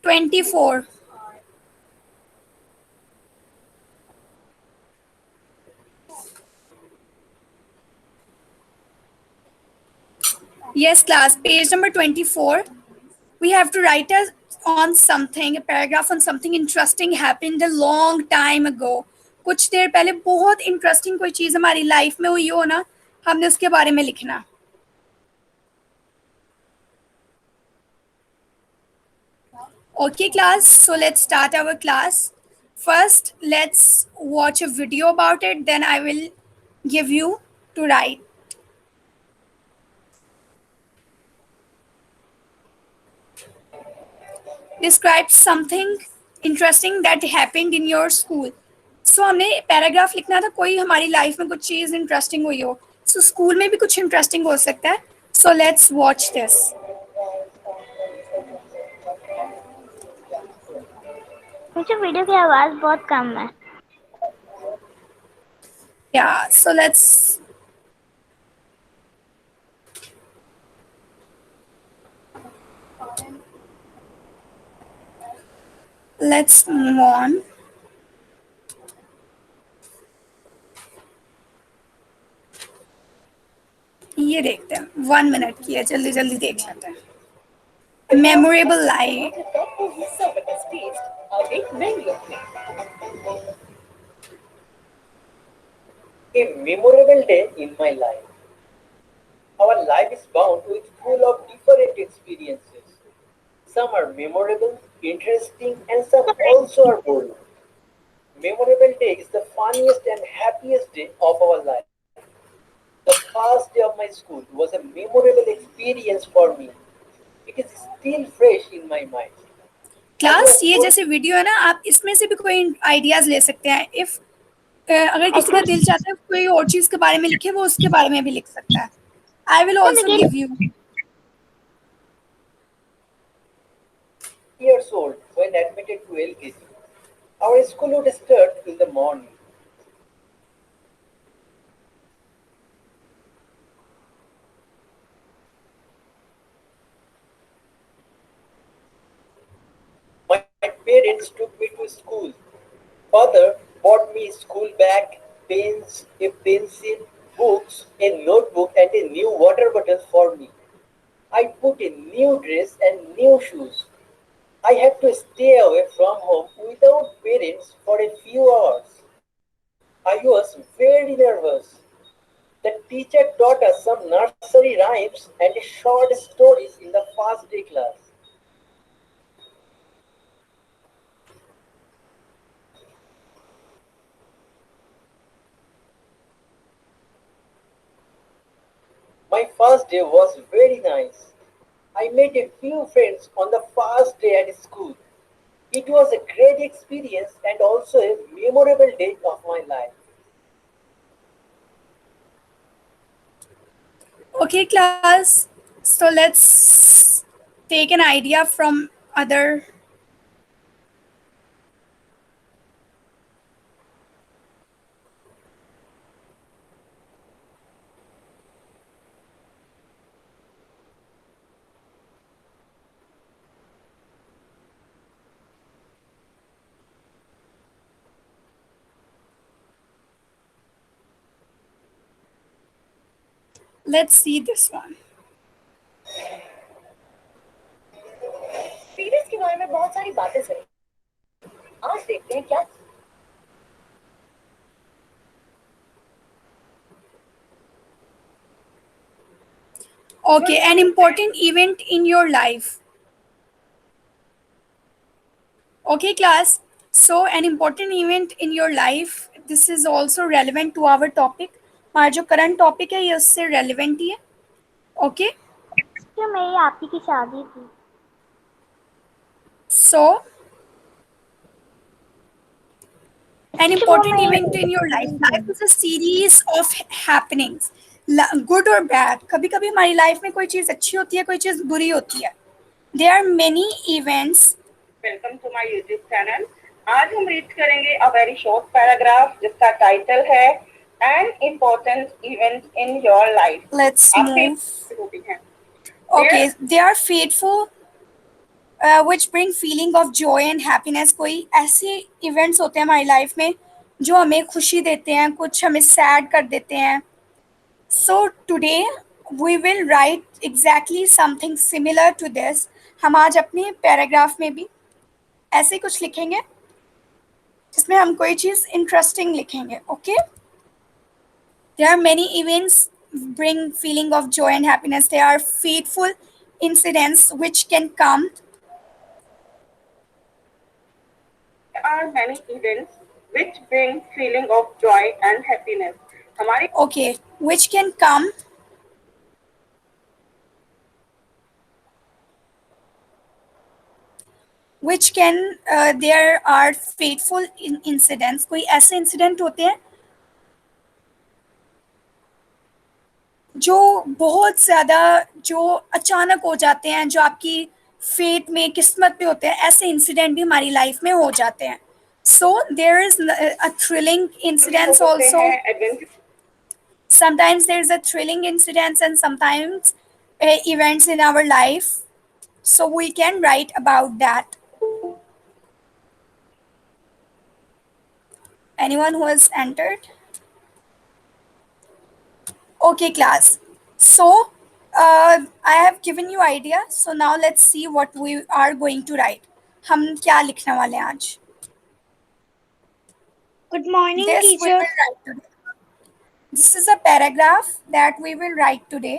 24. Yes, class, page number 24. We have to write on something, a paragraph on something interesting happened a long time ago. कुछ देर पहले बहुत interesting कोई चीज़ हमारी life में हुई हो ना, हमने उसके बारे में लिखना. Okay, class, so let's start our class. First, let's watch a video about it, then I will give you to write. Describe something interesting that happened in your school. So हमने पैराग्राफ लिखना था कोई हमारी life में कुछ चीज़ interesting हुई हो. So school में भी कुछ इंटरेस्टिंग हो सकता है. So let's watch this. मुझे वीडियो की आवाज बहुत कम है. Yeah, so let's move on. ये देखते हैं, 1 मिनट की है, जल्दी जल्दी देख लेते हैं. Memorable life. A memorable day in my life. Our life is bound with full of different experiences. Some are memorable, interesting, and some also are boring. Memorable day is the funniest and happiest day of our life. The first day of my school was a memorable experience for me. It is still fresh in my mind. Class, ये जैसे video है ना, आप इसमें से भी कोई ideas ले सकते हैं. इफ अगर किसी का दिल चाहता है कोई और चीज के बारे में लिखे, वो उसके बारे में भी लिख सकता है. I will also give you. Years old when admitted to LKG. Our school would start in the morning. My parents took me to school. Father bought me school bag, pens, a pencil, books, a notebook, and a new water bottle for me. I put a new dress and new shoes. I had to stay away from home without parents for a few hours. I was very nervous. The teacher taught us some nursery rhymes and short stories in the first day class. My first day was very nice. I made a few friends on the first day at school. It was a great experience and also a memorable day of my life. Okay, class. So let's take an idea from other. Let's see this one. Periods के बारे में बहुत सारी बातें सुनी. आज देखते हैं क्या. Okay, an important event in your life. Okay, class. So an important event in your life. This is also relevant to our topic. हमारा जो करंट टॉपिक है ये उससे रेलिवेंट ही है. ओके, जो मेरी आपकी की शादी थी. so an important event in your life. Life is a series of happenings, good or bad. कभी कभी हमारी लाइफ में कोई चीज़ अच्छी होती है, कोई चीज़ बुरी होती है. There are many events. Welcome to my YouTube channel. आज हम रीड करेंगे अ वेरी शॉर्ट पैराग्राफ जिसका टाइटल है an important event in your life. Let's move. होती हैं. Okay, they are fateful. Which bring feeling of joy and happiness. कोई ऐसे events होते हैं हमारी लाइफ में जो हमें खुशी देते हैं, कुछ हमें सैड कर देते हैं। So today we will write exactly something similar to this. हम आज अपने पैराग्राफ में भी ऐसे ही कुछ लिखेंगे जिसमें हम कोई चीज़ इंटरेस्टिंग लिखेंगे। Okay, there are many events bring feeling of joy and happiness. There are fateful incidents which can come. There are many events which bring feeling of joy and happiness. हमारी Okay, which can come which can there are fateful incidents. कोई ऐसे incident होते हैं जो बहुत ज़्यादा, जो अचानक हो जाते हैं, जो आपकी फेट में, किस्मत में होते हैं। ऐसे इंसिडेंट भी हमारी लाइफ में हो जाते हैं। So there is a thrilling incidents also. Adventure Sometimes there's a thrilling incidents and sometimes events in our life, so we can write about that. Anyone who has entered? Okay, class. So I have given you idea, so now let's see what we are going to write. हम क्या लिखने वाले हैं आज? Good morning, This we teacher. will write today. This is a paragraph that we will write today.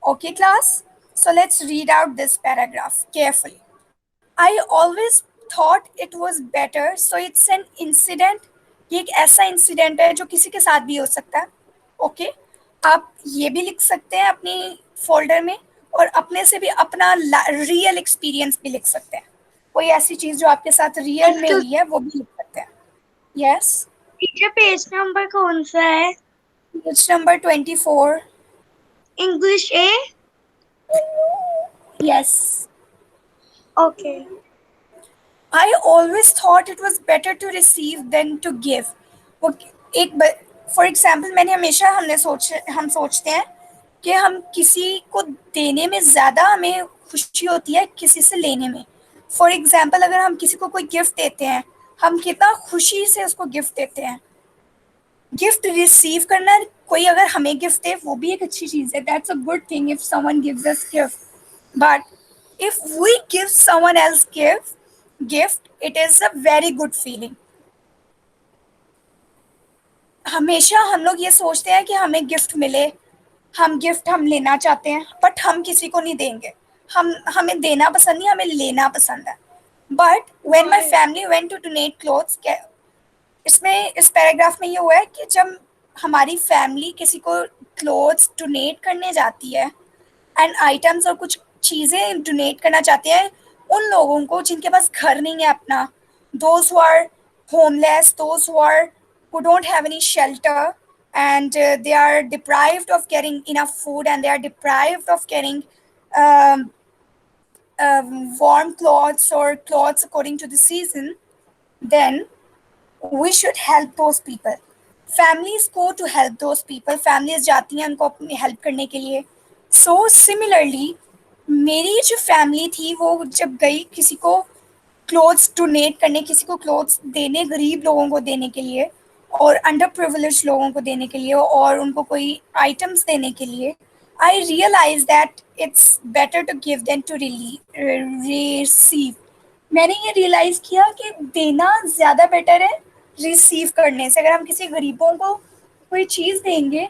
Okay, class? So let's read out this paragraph carefully. I always thought it was better. So it's an incident. ये एक ऐसा incident है जो किसी के साथ भी हो सकता है। ओके, आप ये भी लिख सकते हैं अपनी फोल्डर में, और अपने से भी अपना रियल एक्सपीरियंस भी लिख सकते हैं। कोई ऐसी चीज़ जो आपके साथ रियल में हुई है वो भी लिख सकते हैं। यस, टीचर पेज नंबर कौन सा है? Page number 24। English A? Yes. Okay. I always thought it was better to receive than to give. एक फॉर एग्जाम्पल हम सोचते हैं कि हम किसी को देने में ज़्यादा हमें खुशी होती है किसी से लेने में। फॉर एग्जाम्पल अगर हम किसी को कोई गिफ्ट देते हैं, हम कितना खुशी से उसको गिफ्ट देते हैं। गिफ्ट रिसीव करना, कोई अगर हमें गिफ्ट दे वो भी एक अच्छी चीज़ है। That's a good thing if someone gives us gift, but if we give someone else gift, it is a very good feeling. हमेशा हम लोग ये सोचते हैं कि हमें गिफ्ट मिले, हम लेना चाहते हैं, बट हम किसी को नहीं देंगे। हमें देना पसंद नहीं, हमें लेना पसंद है। But when my family went to donate clothes, इसमें इस पैराग्राफ में ये हुआ है कि जब हमारी फैमिली किसी को क्लोथ्स डोनेट करने जाती है एंड आइटम्स और कुछ चीज़ें डोनेट करना चाहते हैं उन लोगों को जिनके पास घर नहीं है अपना, those who are homeless, those who don't have any shelter, and they are deprived of getting enough food, and they are deprived of getting um, warm clothes or clothes according to the season, then we should help those people. Families go to help those people. Families जाती हैं उनको अपनी help करने के लिए. So similarly, मेरी जो family थी वो जब गई किसी को क्लोथ्स डोनेट करने, किसी को क्लोथ्स देने, गरीब लोगों को देने के लिए और अंडर प्रिविलेज लोगों को देने के लिए और उनको कोई आइटम्स देने के लिए, I realize that it's better to give than to receive. मैंने ये रियलाइज़ किया कि देना ज़्यादा बेटर है रिसीव करने से. अगर हम किसी गरीबों को कोई चीज़ देंगे,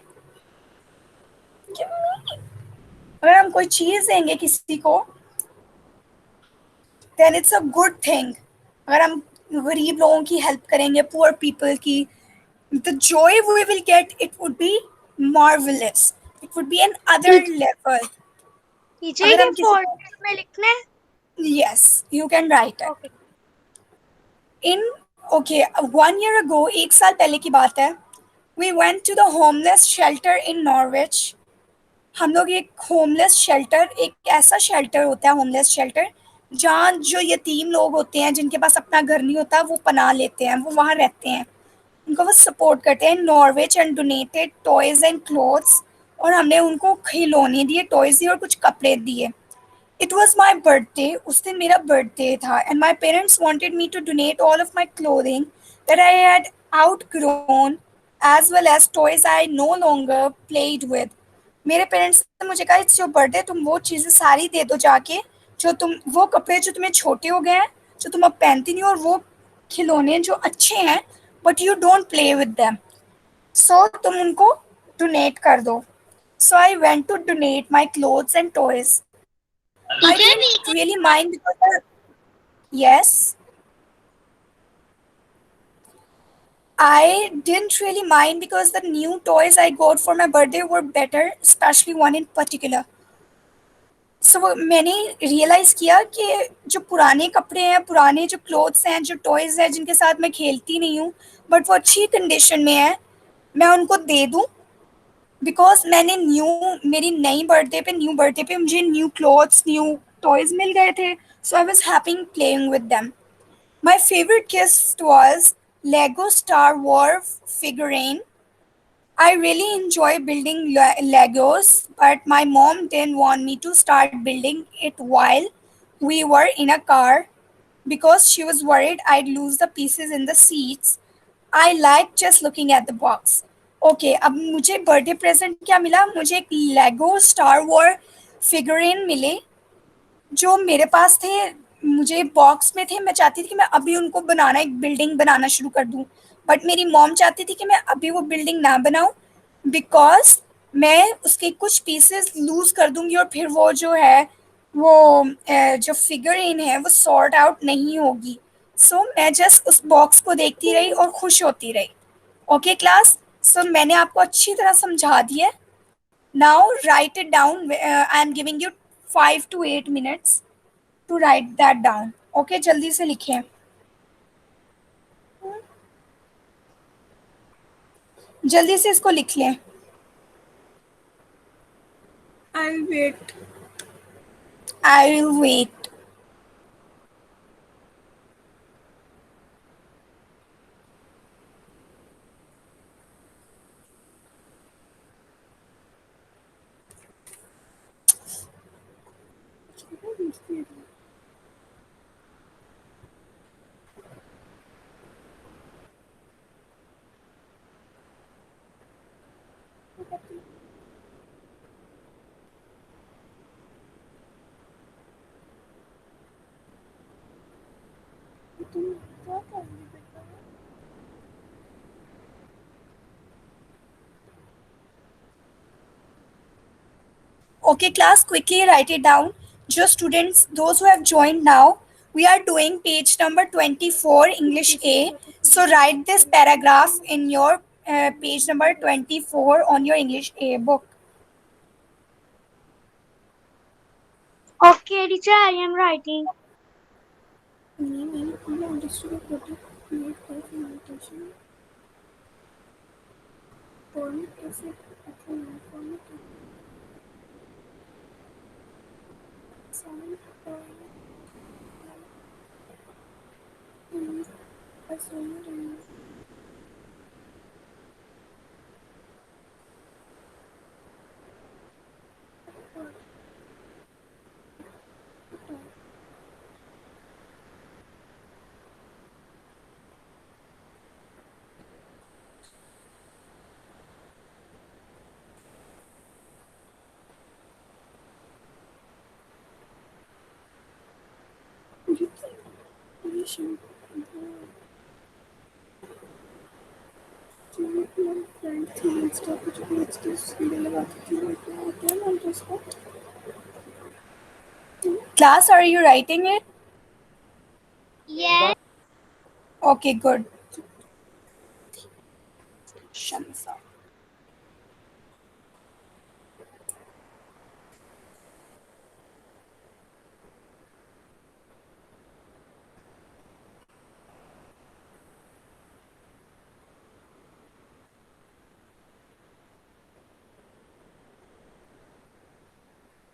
अगर हम कोई चीज़ देंगे किसी को, then it's a good thing. अगर हम गरीब लोगों की हेल्प करेंगे, पुअर पीपल की, the joy we will get, it would be marvelous. It would be an other level. Teacher अगर ये हम किसी फोल्डर में लिखना है? yes, you can write it. Okay. Okay, 1 year ago, एक साल पहले की बात है, we went to the homeless shelter in Norwich. हम लोग एक होमलेस शेल्टर, एक ऐसा शेल्टर होता है होमलेस शेल्टर जहाँ जो यतीम लोग होते हैं जिनके पास अपना घर नहीं होता, वो पनाह लेते हैं, वो वहाँ रहते हैं, उनको वो सपोर्ट करते हैं. Norway's and donated toys and clothes, और हमने उनको खिलौने दिए, टॉयज दिए और कुछ कपड़े दिए. It was my birthday. उस दिन मेरा birthday था and my parents wanted me to donate all of my clothing that I had outgrown as well as toys I no longer played with. मेरे पेरेंट्स ने मुझे कहा इट्स योर बर्थडे, तुम वो चीज़ें सारी दे दो जाके जो तुम, वो कपड़े जो तुम्हें छोटे हो गए हैं, जो तुम अब पहनती नहीं हो, और वो खिलौने जो अच्छे हैं but you don't play with them, so तुम उनको डोनेट कर दो. So I went to donate my clothes and toys. I didn't really mind because yes, I didn't really mind because the new toys I got for my birthday were better, especially one in particular. So मैंने realise किया कि जो पुराने कपड़े हैं, पुराने जो clothes हैं, जो टॉयज़ हैं जिनके साथ मैं खेलती नहीं हूँ बट वो अच्छी कंडीशन में है, मैं उनको दे दूँ बिकॉज मैंने मेरी नई बर्थडे पे, न्यू बर्थडे पे मुझे न्यू क्लोथ्स, न्यू टॉयज़ मिल गए थे. So I was happy playing with them. My favorite gift was Lego Star Wars figurine. I really enjoy building Legos, but my mom didn't want me to start building it while we were in a car because she was worried I'd lose the pieces in the seats. I liked just looking at the box. Okay, अब मुझे birthday present क्या मिला? मुझे एक लेगो star war figurine मिले जो मेरे पास थे, मुझे बॉक्स में थे. मैं चाहती थी कि मैं अभी उनको बनाना, एक बिल्डिंग बनाना शुरू कर दूं, बट मेरी मॉम चाहती थी कि मैं अभी वो बिल्डिंग ना बनाऊं बिकॉज मैं उसके कुछ पीसेस लूज कर दूंगी और फिर वो जो है वो जो फिगर इन है वो सॉर्ट आउट नहीं होगी. सो मैं जस्ट उस बॉक्स को देखती रही और खुश होती रही. ओके क्लास, सो मैंने आपको अच्छी तरह समझा दिया. Now right it down. I am giving you 5 to 8 minutes to write that down. Okay, जल्दी से लिखें. जल्दी से इसको लिख लें. I'll wait. I will wait. Okay, class, quickly write it down. Just students, those who have joined now, we are doing page number 24, English A. So write this paragraph in your page number 24 on your English A book. Okay, teacher, I am writing. Class, are you writing it? Yes. Okay, good. Shamsa.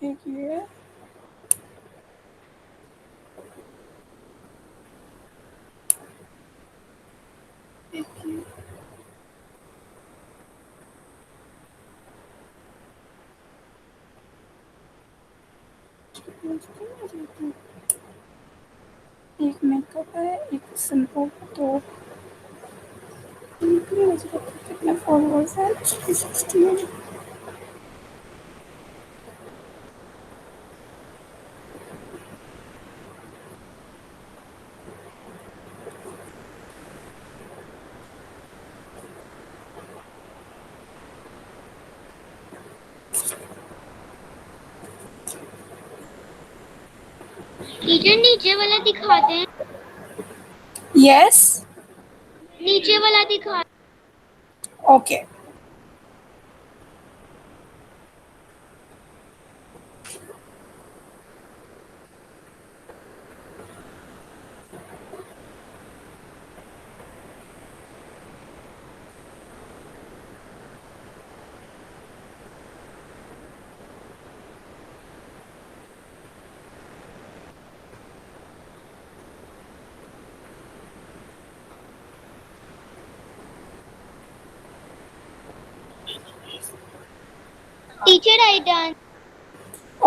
एक ये एक makeup है, एक simple, तो कितने followers हैं? 360। Teacher नीचे वाला दिखा दें। यस, नीचे वाला दिखा। Okay. Teacher I done.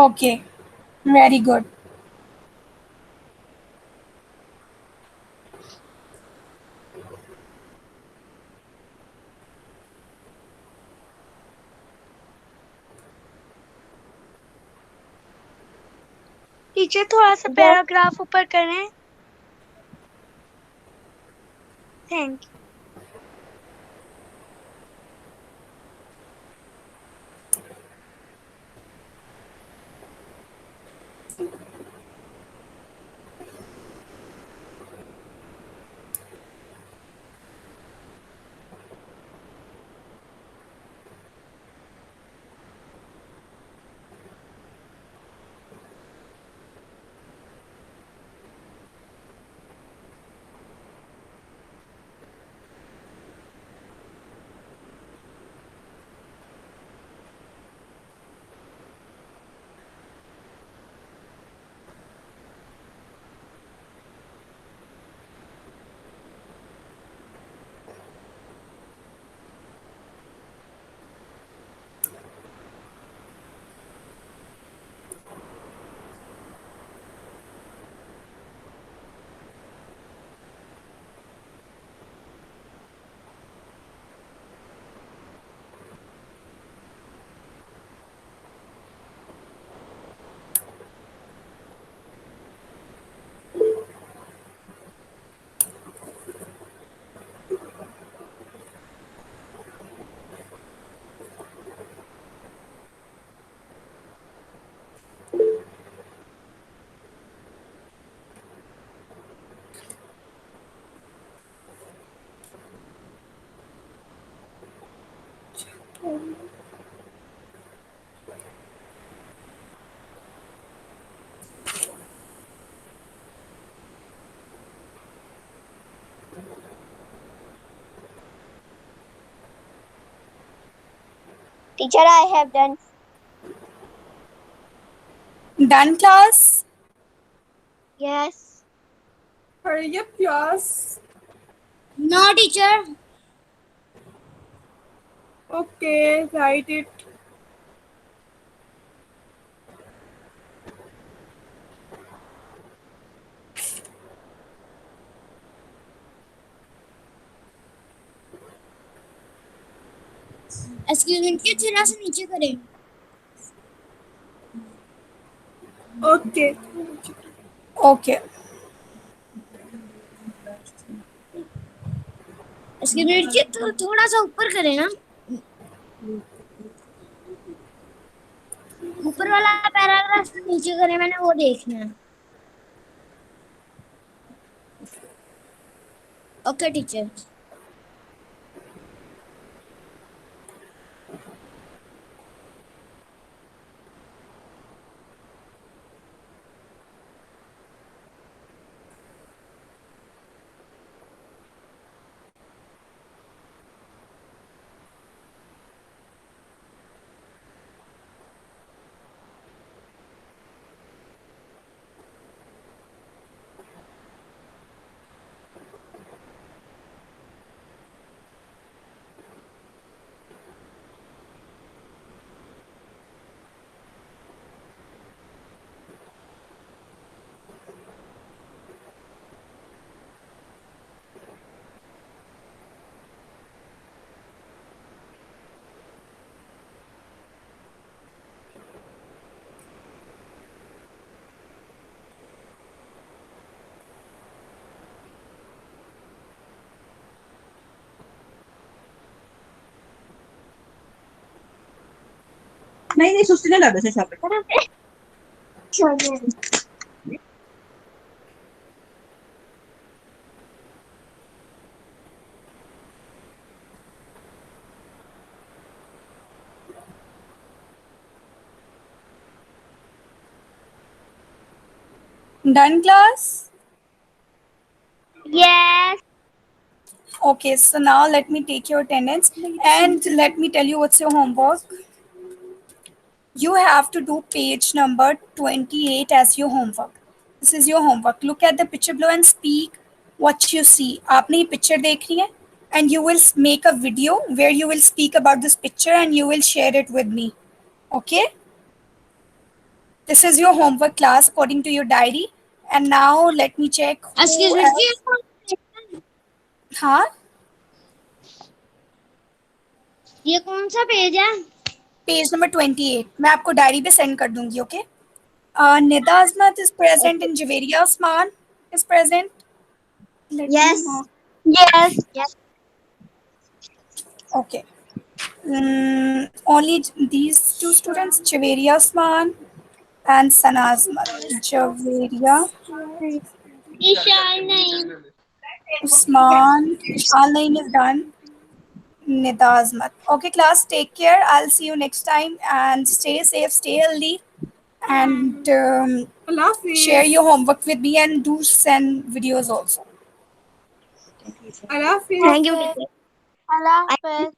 Okay, very good. Teacher थोड़ा सा पैराग्राफ ऊपर करें। Thank you. Teacher I have done. Done, class? Yes. Hurry up, class. No teacher. Okay, write it. Excuse me teacher, थोड़ा सा नीचे करें। Okay. Okay. Excuse me teacher, थोड़ा सा ऊपर करें ना। ऊपर वाला पैराग्राफ नीचे करें, मैंने वो देखना है। Okay teacher. नहीं सुस्ती नहीं लगे से छापे Done, class? Yes. Okay, so now let me take your attendance and let me tell you what's your homework. You have to do page number 28 as your homework. This is your homework. Look at the picture below and speak what you see. आपने ये picture देख रही है and you will make a video where you will speak about this picture and you will share it with me. Okay? This is your homework, class, according to your diary. And now let me check. Excuse who me. else- हाँ ये कौन सा page है? Page number 28 मैं आपको diary पे send कर दूंगी. Okay Nida Azmat is present and Javeria Osman is present. Let me Yes. mark. Yes. Yes. Okay. Only these two students, Javeria Osman and Sana Azmat. Javeria Ishaan नहीं. Usman. Ishal Naeem is done. Nida Azmat. Okay, class, take care. I'll see you next time and stay safe, stay healthy, and share your homework with me and do send videos also. Thank you, teacher. Allah Hafiz.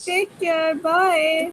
Take care. Bye.